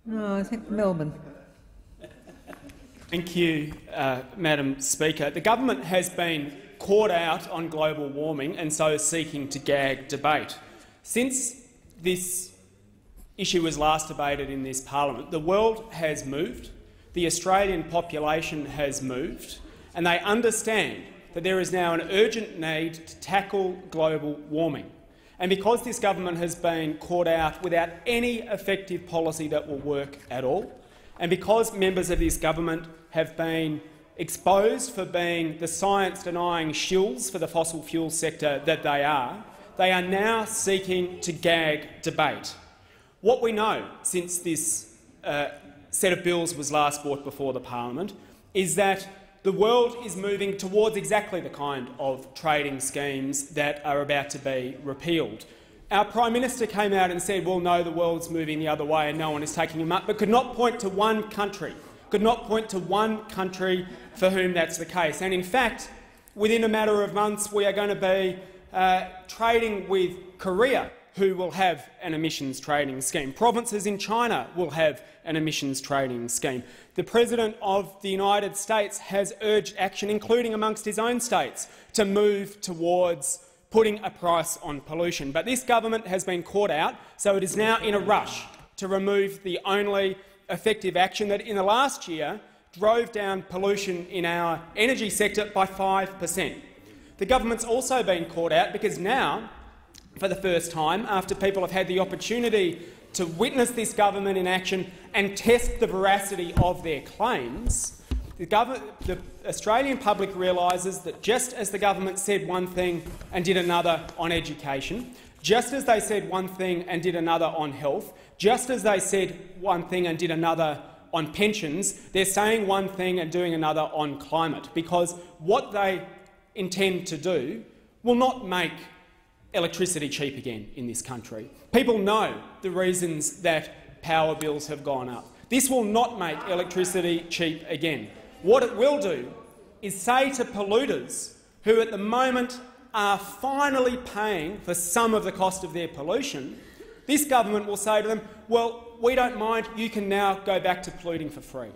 No, I think Melbourne. Thank you, Madam Speaker. The government has been caught out on global warming and so is seeking to gag debate. Since this issue was last debated in this parliament, the world has moved, the Australian population has moved, and they understand that there is now an urgent need to tackle global warming. And because this government has been caught out without any effective policy that will work at all, and because members of this government have been exposed for being the science-denying shills for the fossil fuel sector that they are now seeking to gag debate. What we know since this set of bills was last brought before the parliament is that the world is moving towards exactly the kind of trading schemes that are about to be repealed. Our Prime Minister came out and said, well, no, the world's moving the other way and no one is taking him up, but could not point to one country, for whom that's the case. And in fact, within a matter of months, we are going to be trading with Korea, who will have an emissions trading scheme. Provinces in China will have an emissions trading scheme. The President of the United States has urged action, including amongst his own states, to move towards putting a price on pollution. But this government has been caught out, so it is now in a rush to remove the only effective action that in the last year drove down pollution in our energy sector by 5%. The government's also been caught out because now, for the first time, after people have had the opportunity to witness this government in action and test the veracity of their claims, the Australian public realises that just as the government said one thing and did another on education, just as they said one thing and did another on health, just as they said one thing and did another on pensions, they're saying one thing and doing another on climate, because what they intend to do will not make electricity cheap again in this country. People know the reasons that power bills have gone up. This will not make electricity cheap again. What it will do is say to polluters who at the moment are finally paying for some of the cost of their pollution, this government will say to them, well, we don't mind, you can now go back to polluting for free.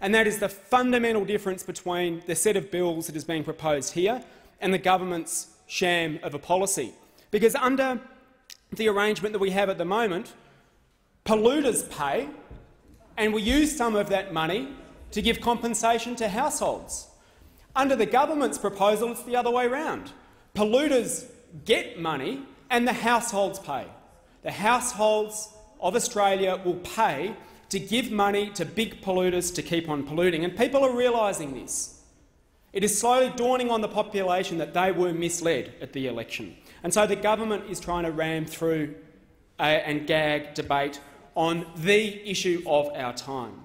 And that is the fundamental difference between the set of bills that is being proposed here and the government's sham of a policy. Because under the arrangement that we have at the moment, polluters pay, and we use some of that money to give compensation to households. Under the government's proposal, it's the other way round. Polluters get money and the households pay. The households of Australia will pay to give money to big polluters to keep on polluting, and people are realising this. It is slowly dawning on the population that they were misled at the election. And so the government is trying to ram through and gag debate on the issue of our time.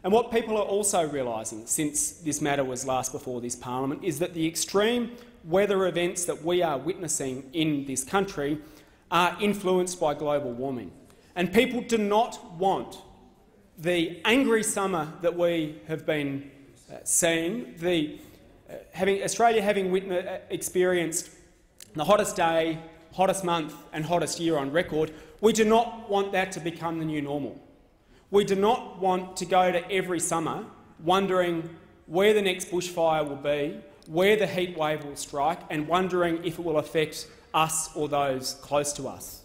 And what people are also realising since this matter was last before this parliament is that the extreme weather events that we are witnessing in this country are influenced by global warming. And people do not want the angry summer that we have been seeing, Australia having experienced the hottest day, hottest month and hottest year on record. We do not want that to become the new normal. We do not want to go to every summer wondering where the next bushfire will be, where the heat wave will strike, and wondering if it will affect us or those close to us.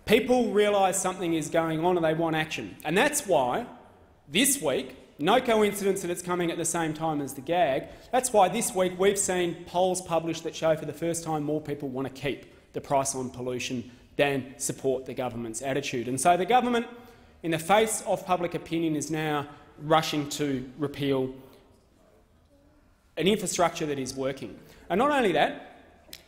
People realise something is going on and they want action. And that's why this week, no coincidence that it's coming at the same time as the gag, that's why this week we've seen polls published that show for the first time more people want to keep the price on pollution than support the government's attitude. And so the government, in the face of public opinion, is now rushing to repeal an infrastructure that is working. And not only that,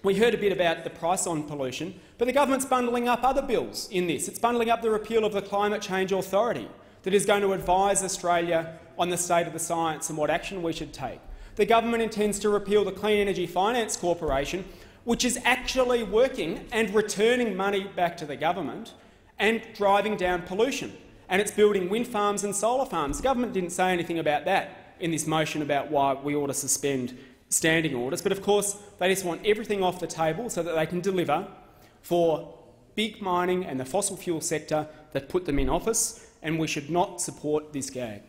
we heard a bit about the price on pollution, but the government's bundling up other bills in this. It's bundling up the repeal of the Climate Change Authority that is going to advise Australia on the state of the science and what action we should take. The government intends to repeal the Clean Energy Finance Corporation, which is actually working and returning money back to the government and driving down pollution. And it's building wind farms and solar farms. The government didn't say anything about that in this motion about why we ought to suspend standing orders. But of course, they just want everything off the table so that they can deliver for big mining and the fossil fuel sector that put them in office, and we should not support this gag.